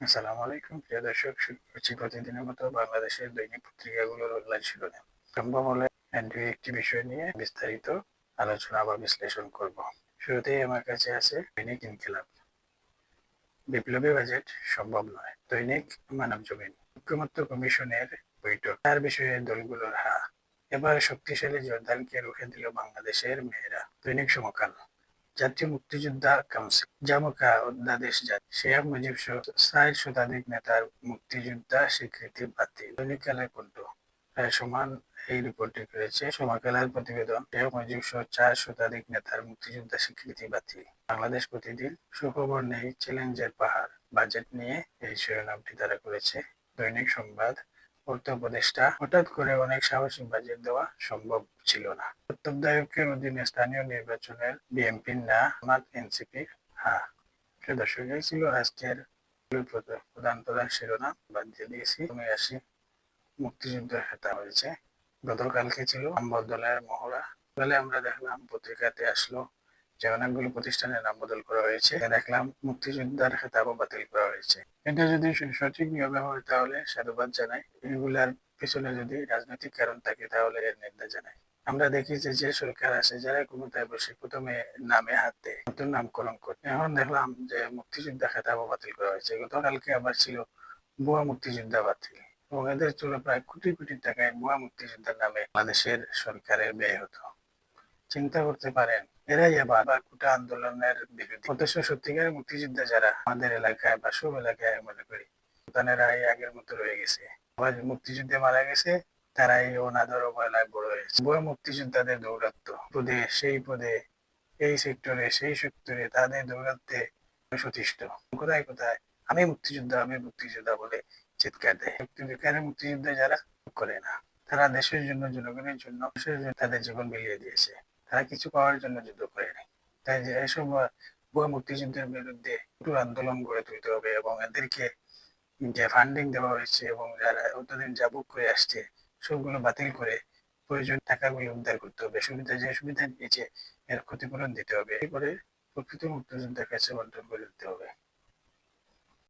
আসসালামু আলাইকুম প্রিয় দর্শক, শুরু করছি প্রতিদিনের মতো বাংলাদেশের দৈনিক পত্রিকাগুলোর অনলাইন শিরোনাম। সম্ভব হলে দুই একটি বিষয় নিয়ে বিস্তারিত আলোচনা বা বিশ্লেষণ করব। শুরুতেই আমার কাছে আছে দৈনিক ইনকিলাব। বিপ্লবী বাজেট সম্ভব নয়। দৈনিক মানবজমিন। ঐক্যমত্য কমিশনের বৈঠক, তার বিষয়ে দলগুলোর হা। এবার শক্তিশালী জর্দানকে রুখে দিল বাংলাদেশের মেয়েরা। দৈনিক সমকাল। জাতীয় মুক্তিযোদ্ধা কাউন্সিল জামুকা অধ্যাদেশ জারি, শেখ মুজিব সহ ৬০ শতাধিক নেতার মুক্তিযোদ্ধা স্বীকৃতি বাতিল। দৈনিক কালের কণ্ঠ প্রায় সমান এই রিপোর্টটি করেছে সমকালের প্রতিবেদন। শেখ মুজিব সহ ৪ শতাধিক নেতার মুক্তিযোদ্ধা স্বীকৃতি বাতিল। বাংলাদেশ প্রতিদিন সুখবর নেই, চ্যালেঞ্জের পাহাড়। বাজেট নিয়ে এই শিরোনামটি তারা করেছে। দৈনিক সংবাদ অর্থ উপদেষ্টা হঠাৎ করে অনেক সাহসী বাজেট দেওয়া সম্ভব ছিল না। তত্ত্বাবধায়কের অধীনে স্থানীয় নির্বাচনের বিএনপির না, জামাত এনসিপির হ্যাঁ। প্রিয় দর্শক, এই ছিল আজকের প্রধান প্রধান শিরোনাম। বাদ দিয়ে দিয়েছি। তুমি আসি মুক্তিযুদ্ধের খাতা হয়েছে গতকালকে, ছিল নাম বদলের মহড়া। তাহলে আমরা দেখলাম পত্রিকাতে আসলো যে অনেকগুলো প্রতিষ্ঠানের নাম বদল করা হয়েছে। দেখলাম মুক্তিযোদ্ধার খেতাবও বাতিল করা হয়েছে। এটা যদি সঠিক নিয়মে হয় তাহলে সাধুবাদ জানাই। এগুলার পিছনে যদি রাজনৈতিক কারণ থাকে তাহলে এর নিন্দা জানাই। আমরা দেখি যে যে সরকার আসে, যারা ক্ষমতায় বসে, প্রথমে নামে হাত দেয়, নতুন নামকরণ করে। এখন দেখলাম যে মুক্তিযোদ্ধা খেতাবও বাতিল করা হয়েছে। গতকালকে আবার ছিল ভুয়া মুক্তিযোদ্ধা বাতিল, এবং এদের ছিল প্রায় কোটি কোটি টাকায় ভুয়া মুক্তিযোদ্ধার নামে বাংলাদেশের সরকারের ব্যয় হতো। চিন্তা করতে পারেন, এরাই আবার কোটা আন্দোলনের বিরোধী। অথচ সত্যিকারের মুক্তিযোদ্ধা যারা আমাদের এলাকায় বা সব এলাকায় মনে করি তারা এই আগের মতো রয়ে গেছে। আবার মুক্তিযুদ্ধে মারা গেছে, তারা এই অনাদর অবহেলায় বড় হয়েছে। ভুয়া মুক্তিযোদ্ধাদের দৌরাত্ম, পদে সেই পদে, এই সেক্টরে সেই সেক্টরে, তাদের দৌরাত্মে সতিষ্ঠ। কোথায় কোথায় আমি মুক্তিযোদ্ধা, আমি মুক্তিযোদ্ধা বলে চিৎকার দেয়। সত্যিকারের মুক্তিযুদ্ধ যারা করে না, তারা দেশের জন্য, জনগণের জন্য, দেশের জন্য তাদের জীবন বিলিয়ে দিয়েছে। তারা কিছু পাওয়ার জন্য যুদ্ধ করেনি। তাই যে এসব ভুয়া মুক্তিযুদ্ধের বিরুদ্ধে একটু আন্দোলন গড়ে তুলতে হবে, এবং এদেরকে যে ফান্ডিং দেওয়া হয়েছে এবং যারা অতদিন যা বুক করে আসছে সবগুলো বাতিল করে প্রয়োজন টাকাগুলো উদ্ধার করতে হবে। সুবিধা যে সুবিধা নিয়েছে এর ক্ষতিপূরণ দিতে হবে, করে প্রকৃত মুক্তিযোদ্ধার কাছে বন্টন করে দিতে হবে।